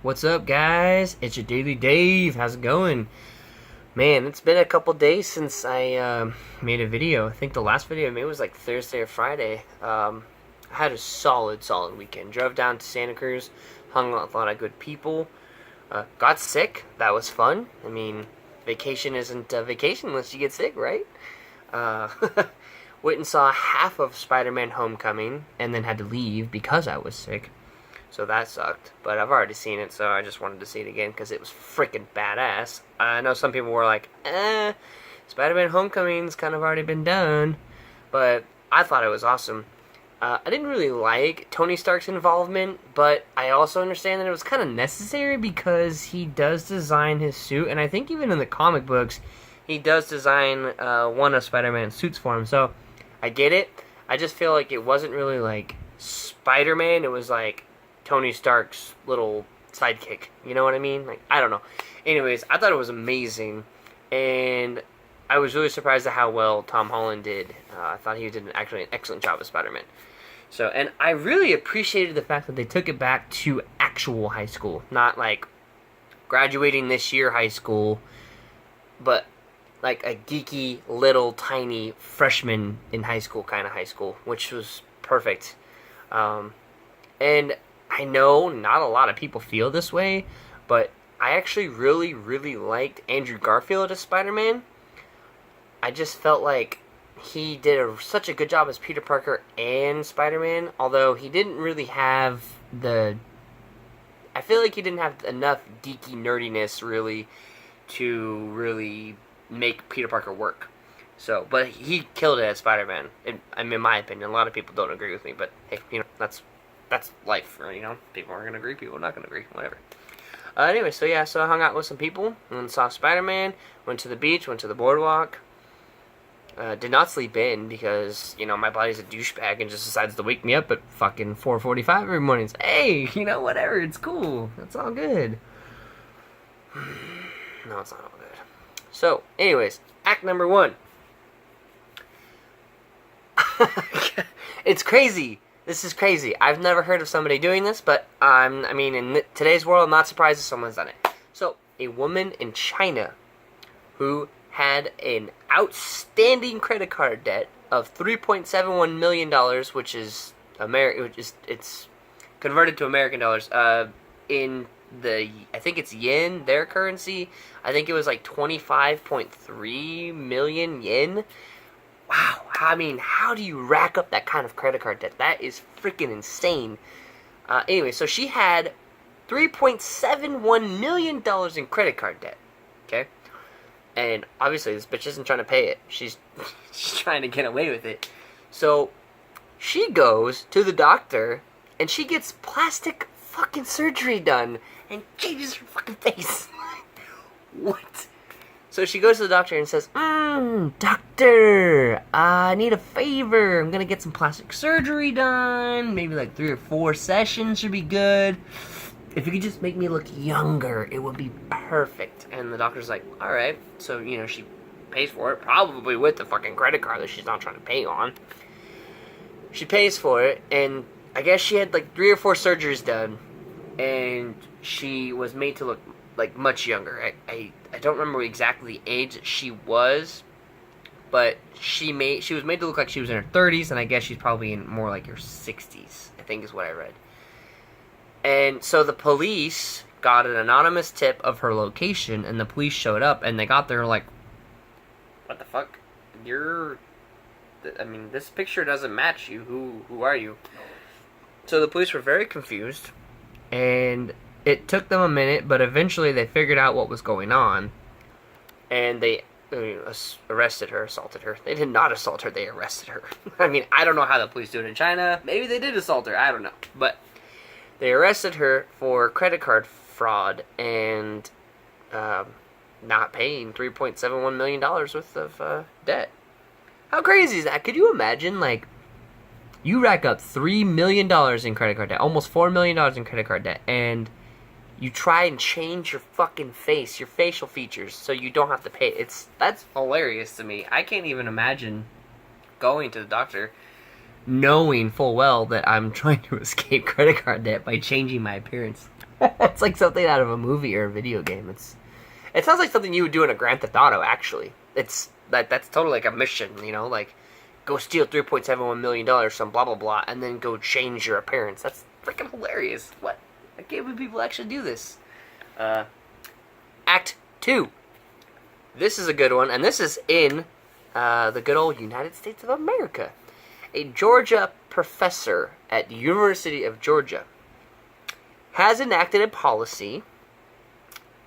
What's up, guys? It's your Daily Dave. How's it going? Man, it's been a couple days since I made a video. I think the last video I made was like Thursday or Friday. I had a solid weekend. Drove down to Santa Cruz, hung out with a lot of good people. Got sick. That was fun. I mean, vacation isn't a vacation unless you get sick, right? Uh, went and saw half of Spider-Man Homecoming and then had to leave because I was sick. So that sucked, but I've already seen it, so I just wanted to see it again because it was freaking badass. I know some people were like, Spider-Man Homecoming's kind of already been done, but I thought it was awesome. I didn't really like Tony Stark's involvement, but I also understand that it was kind of necessary because he does design his suit, and I think even in the comic books, he does design one of Spider-Man's suits for him, so I get it. I just feel like it wasn't really like Spider-Man, it was like Tony Stark's little sidekick. You know what I mean? Like, I don't know. Anyways, I thought it was amazing, and I was really surprised at how well Tom Holland did. I thought he did actually an excellent job as Spider-Man. So, and I really appreciated the fact that they took it back to actual high school, not like graduating this year high school, but like a geeky little tiny freshman in high school kind of high school, which was perfect. And I know not a lot of people feel this way, but I actually really liked Andrew Garfield as Spider-Man. I just felt like he did such a good job as Peter Parker and Spider-Man, although he didn't really have I feel like he didn't have enough geeky nerdiness really to really make Peter Parker work. So, but he killed it as Spider-Man, in my opinion. A lot of people don't agree with me, but hey, that's life, you know? People are going to agree, people are not going to agree, whatever. Anyway, so I hung out with some people, and saw Spider-Man, went to the beach, went to the boardwalk. Did not sleep in, because, my body's a douchebag and just decides to wake me up at fucking 4:45 every morning and say, hey, whatever, it's cool, it's all good. No, it's not all good. So, anyways, act number 1. It's crazy. This is crazy. I've never heard of somebody doing this, but in today's world, I'm not surprised if someone's done it. So, a woman in China who had an outstanding credit card debt of $3.71 million, which is it's converted to American dollars. In I think it's yen, their currency. I think it was like 25.3 million yen. Wow, how do you rack up that kind of credit card debt? That is freaking insane. Anyway, so she had $3.71 million in credit card debt, okay? And obviously this bitch isn't trying to pay it. She's trying to get away with it. So she goes to the doctor, and she gets plastic fucking surgery done, and changes her fucking face. What? So she goes to the doctor and says, doctor, I need a favor. I'm going to get some plastic surgery done. Maybe like 3 or 4 sessions should be good. If you could just make me look younger, it would be perfect. And the doctor's like, alright. So, she pays for it, probably with the fucking credit card that she's not trying to pay on. She pays for it, and I guess she had like 3 or 4 surgeries done, and she was made to look like much younger. I don't remember exactly the age that she was, but she was made to look like she was in her 30s, and I guess she's probably in more like her 60s, I think is what I read. And so the police got an anonymous tip of her location, and the police showed up, and they got there like, what the fuck? This picture doesn't match you. Who are you? So the police were very confused, and it took them a minute, but eventually they figured out what was going on, and they arrested her, assaulted her. They did not assault her, they arrested her. I don't know how the police do it in China. Maybe they did assault her, I don't know. But they arrested her for credit card fraud and not paying $3.71 million worth of debt. How crazy is that? Could you imagine, like, you rack up $3 million in credit card debt, almost $4 million in credit card debt, and you try and change your fucking face, your facial features, so you don't have to pay. That's hilarious to me. I can't even imagine going to the doctor knowing full well that I'm trying to escape credit card debt by changing my appearance. It's like something out of a movie or a video game. It sounds like something you would do in a Grand Theft Auto, actually. That's totally like a mission, you know, like go steal $3.71 million, some blah blah blah, and then go change your appearance. That's freaking hilarious. What? I can't believe people actually do this. Act 2. This is a good one, and this is in the good old United States of America. A Georgia professor at the University of Georgia has enacted a policy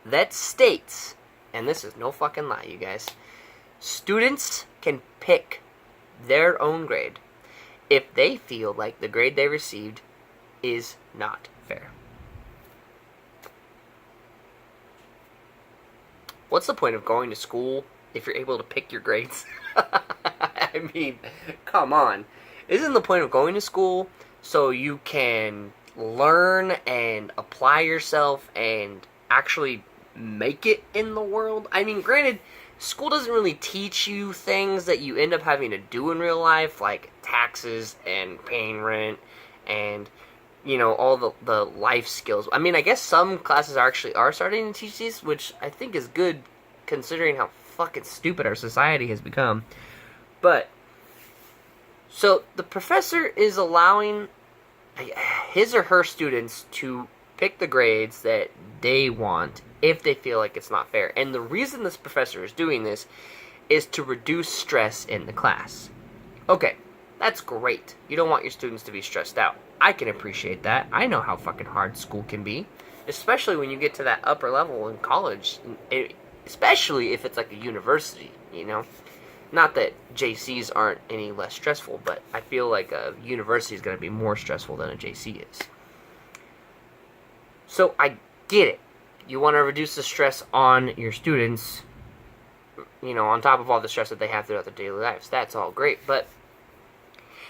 that states, and this is no fucking lie, you guys, students can pick their own grade if they feel like the grade they received is not fair. What's the point of going to school if you're able to pick your grades? I mean, come on. Isn't the point of going to school so you can learn and apply yourself and actually make it in the world? I mean, granted, school doesn't really teach you things that you end up having to do in real life, like taxes and paying rent and, you know, all the life skills. I mean, I guess some classes are starting to teach these, which I think is good considering how fucking stupid our society has become. But, so the professor is allowing his or her students to pick the grades that they want if they feel like it's not fair. And the reason this professor is doing this is to reduce stress in the class. Okay, that's great. You don't want your students to be stressed out. I can appreciate that. I know how fucking hard school can be, especially when you get to that upper level in college, especially if it's like a university, you know? Not that JCs aren't any less stressful, but I feel like a university is going to be more stressful than a JC is. So I get it. You want to reduce the stress on your students, you know, on top of all the stress that they have throughout their daily lives. That's all great. But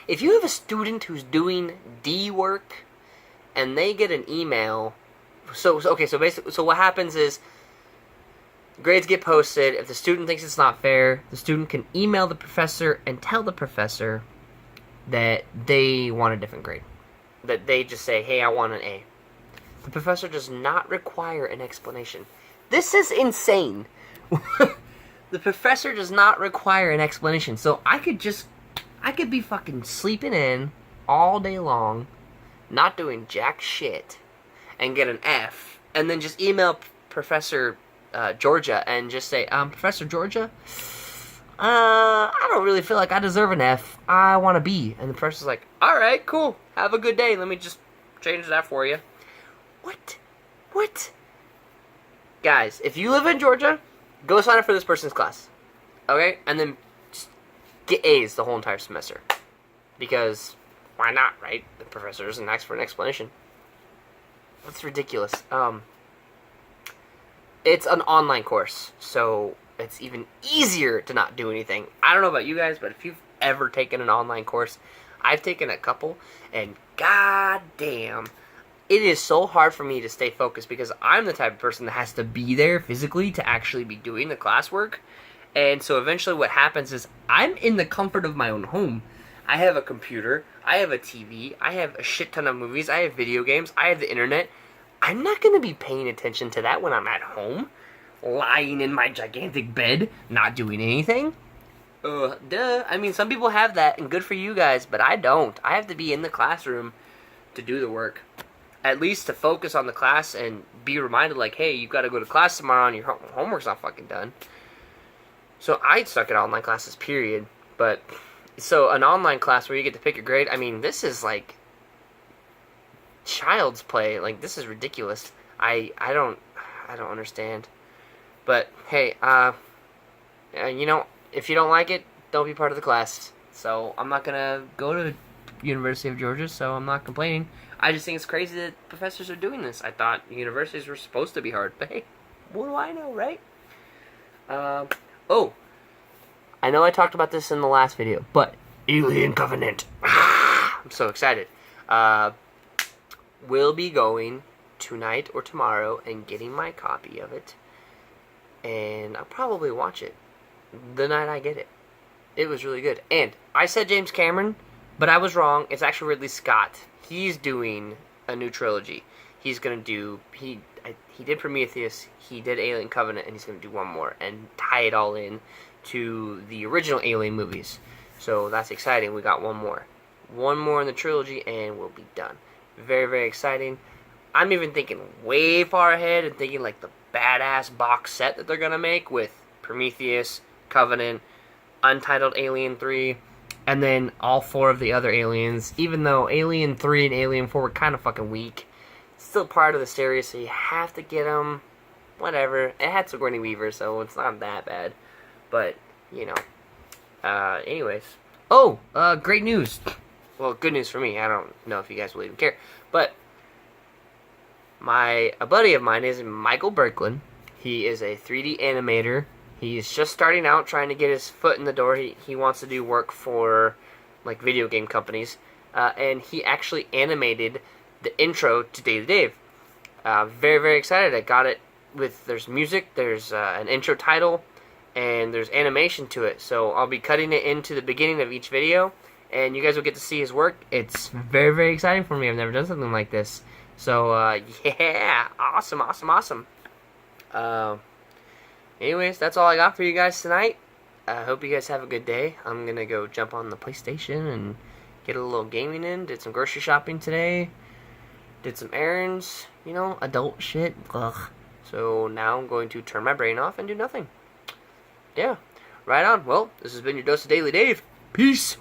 if you have a student who's doing D work and they get an email, so basically, what happens is grades get posted. If the student thinks it's not fair, the student can email the professor and tell the professor that they want a different grade. That they just say, hey, I want an A. The professor does not require an explanation. This is insane. The professor does not require an explanation. So I could be fucking sleeping in all day long, not doing jack shit, and get an F, and then just email Professor Georgia and just say, Professor Georgia, I don't really feel like I deserve an F. I want a B. And the professor's like, alright, cool. Have a good day. Let me just change that for you. What? Guys, if you live in Georgia, go sign up for this person's class. Okay? And then just get A's the whole entire semester. Because, why not, right? The professor doesn't ask for an explanation. That's ridiculous. It's an online course, so it's even easier to not do anything. I don't know about you guys, but if you've ever taken an online course, I've taken a couple, and goddamn, it is so hard for me to stay focused because I'm the type of person that has to be there physically to actually be doing the classwork. And so eventually what happens is I'm in the comfort of my own home. I have a computer, I have a TV, I have a shit ton of movies, I have video games, I have the internet. I'm not going to be paying attention to that when I'm at home, lying in my gigantic bed, not doing anything. Duh. I mean, some people have that, and good for you guys, but I don't. I have to be in the classroom to do the work. At least to focus on the class and be reminded, like, hey, you've got to go to class tomorrow and your homework's not fucking done. So I suck at online classes, period. But, so an online class where you get to pick your grade, I mean, this is like child's play. Like, this is ridiculous. I don't understand. But hey, you know, if you don't like it, don't be part of the class. So I'm not gonna go to University of Georgia, so I'm not complaining. I just think it's crazy that professors are doing this. I thought universities were supposed to be hard, but hey, what do I know, right? Oh, I know I talked about this in the last video, but Alien Covenant. I'm so excited. We'll be going tonight or tomorrow and getting my copy of it, and I'll probably watch it the night I get it. It was really good. And I said James Cameron, but I was wrong. It's actually Ridley Scott. He's doing a new trilogy. he's gonna do he did Prometheus, he did Alien Covenant, and he's gonna do one more and tie it all in to the original Alien movies. So that's exciting. We got one more in the trilogy, and we'll be done. Very, very exciting. I'm even thinking way far ahead and thinking like the badass box set that they're gonna make with Prometheus, Covenant, Untitled Alien 3, and then all 4 of the other aliens. Even though Alien 3 and Alien 4 were kind of fucking weak, still part of the series, so you have to get them. Whatever. It had Sigourney Weaver, so it's not that bad. But, you know. Anyways. Oh, great news. Well, good news for me. I don't know if you guys will even care. But a buddy of mine is Michael Berklin. He is a 3D animator. He's just starting out, trying to get his foot in the door. He wants to do work for, like, video game companies. And he actually animated the intro to Daily Dave. Very, very excited. I got it with, there's music, there's an intro title, and there's animation to it. So I'll be cutting it into the beginning of each video, and you guys will get to see his work. It's very, very exciting for me. I've never done something like this. So, yeah, awesome, awesome, awesome. Anyways, that's all I got for you guys tonight. I hope you guys have a good day. I'm gonna go jump on the PlayStation and get a little gaming in. Did some grocery shopping today. Did some errands. You know, adult shit. Ugh. So now I'm going to turn my brain off and do nothing. Yeah. Right on. Well, this has been your dose of Daily Dave. Peace.